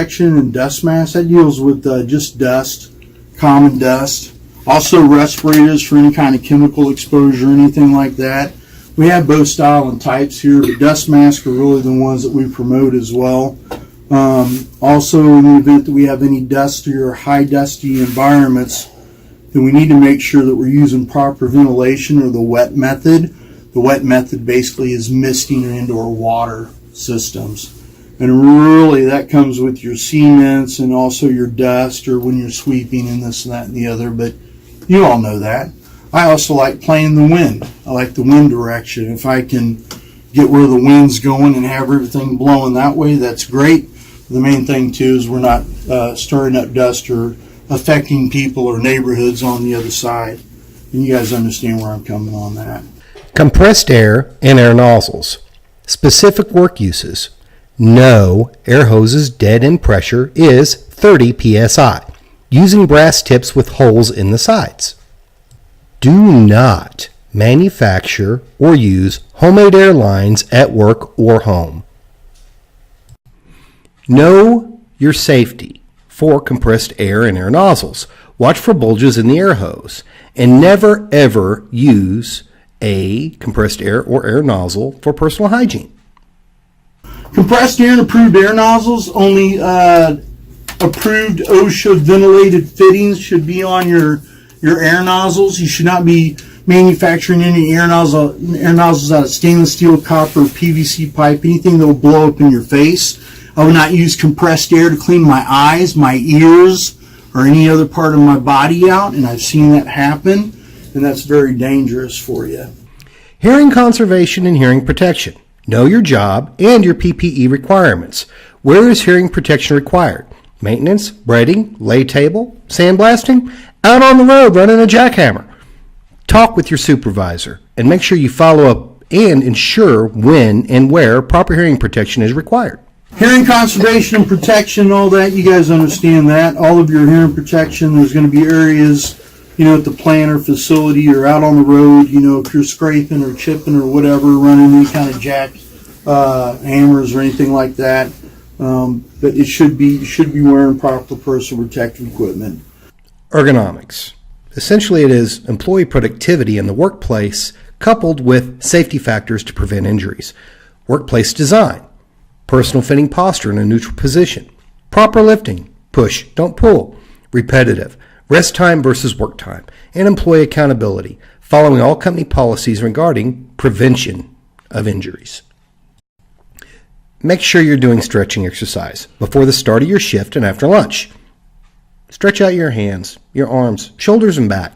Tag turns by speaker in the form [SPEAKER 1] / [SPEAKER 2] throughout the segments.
[SPEAKER 1] protection and dust masks, that deals with just dust, common dust. Also respirators for any kind of chemical exposure, anything like that. We have both style and types here, but dust masks are really the ones that we promote as well. Also, in the event that we have any dusty or high dusty environments, then we need to make sure that we're using proper ventilation or the wet method. The wet method basically is misting or indoor water systems. And really that comes with your cements and also your dust or when you're sweeping and this and that and the other, but you all know that. I also like playing the wind. I like the wind direction. If I can get where the wind's going and have everything blowing that way, that's great. The main thing too is we're not stirring up dust or affecting people or neighborhoods on the other side. And you guys understand where I'm coming on that.
[SPEAKER 2] Compressed air and air nozzles. Specific work uses. No air hoses dead end pressure is 30 psi, using brass tips with holes in the sides. Do not manufacture or use homemade air lines at work or home. Know your safety for compressed air and air nozzles. Watch for bulges in the air hose and never ever use a compressed air or air nozzle for personal hygiene.
[SPEAKER 1] Compressed air and approved air nozzles, only approved OSHA ventilated fittings should be on your air nozzles. You should not be manufacturing any air nozzles out of stainless steel, copper, PVC pipe, anything that will blow up in your face. I will not use compressed air to clean my eyes, my ears, or any other part of my body out, and I've seen that happen, and that's very dangerous for you.
[SPEAKER 2] Hearing conservation and hearing protection. Know your job and your PPE requirements. Where is hearing protection required? Maintenance, braiding, lay table, sandblasting, out on the road running a jackhammer. Talk with your supervisor and make sure you follow up and ensure when and where proper hearing protection is required.
[SPEAKER 1] Hearing conservation and protection, all that, you guys understand that. All of your hearing protection, there's going to be areas, at the plant or facility or out on the road, if you're scraping or chipping or whatever, running any kind of jack hammers or anything like that. But you should be wearing proper personal protective equipment.
[SPEAKER 2] Ergonomics. Essentially, it is employee productivity in the workplace coupled with safety factors to prevent injuries. Workplace design. Personal fitting posture in a neutral position. Proper lifting. Push, don't pull. Repetitive. Rest time versus work time, and employee accountability, following all company policies regarding prevention of injuries. Make sure you're doing stretching exercise before the start of your shift and after lunch. Stretch out your hands, your arms, shoulders, and back.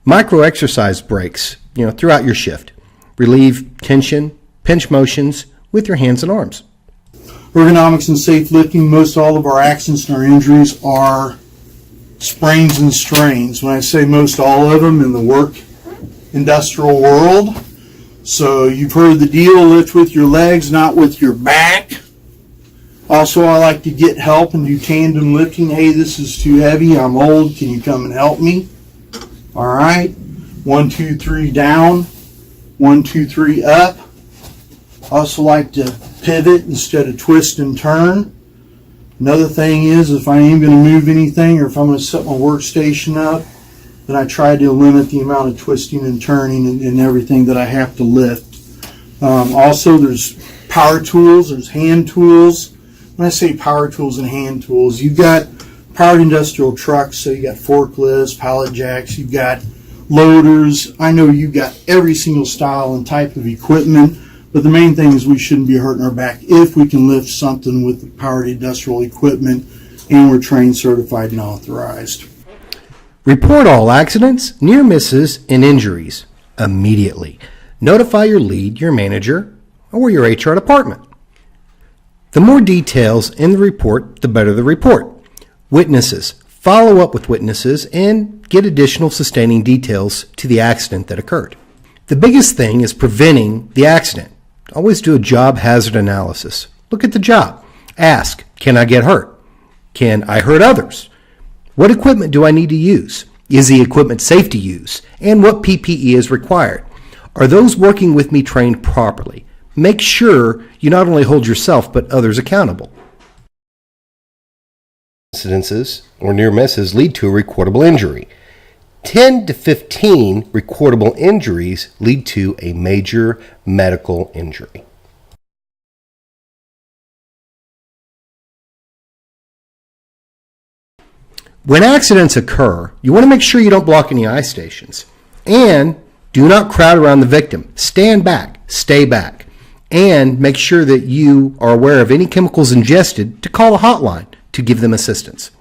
[SPEAKER 2] Micro exercise breaks, throughout your shift. Relieve tension, pinch motions with your hands and arms.
[SPEAKER 1] Ergonomics and safe lifting, most all of our accidents and our injuries are sprains and strains. When I say most all of them in the work industrial world. So you've heard the deal, lift with your legs, not with your back. Also, I like to get help and do tandem lifting. Hey, this is too heavy, I'm old, can you come and help me? All right, 1, 2, 3 down, 1, 2, 3 up. Also like to pivot instead of twist and turn. Another thing is, if I am going to move anything or if I'm going to set my workstation up, then I try to limit the amount of twisting and turning and everything that I have to lift. Also, there's power tools, there's hand tools. When I say power tools and hand tools, you've got powered industrial trucks, so you got forklifts, pallet jacks, you've got loaders. I know you've got every single style and type of equipment. But the main thing is we shouldn't be hurting our back if we can lift something with the powered industrial equipment and we're trained, certified, and authorized.
[SPEAKER 2] Report all accidents, near misses, and injuries immediately. Notify your lead, your manager, or your HR department. The more details in the report, the better the report. Witnesses. Follow up with witnesses and get additional sustaining details to the accident that occurred. The biggest thing is preventing the accident. Always do a job hazard analysis. Look at the job. Ask, can I get hurt? Can I hurt others? What equipment do I need to use? Is the equipment safe to use? And what PPE is required? Are those working with me trained properly? Make sure you not only hold yourself but others accountable. incidences or near misses lead to a recordable injury. 10 to 15 recordable injuries lead to a major medical injury. When accidents occur, you want to make sure you don't block any eye stations. And do not crowd around the victim. Stand back, stay back. And make sure that you are aware of any chemicals ingested to call a hotline to give them assistance.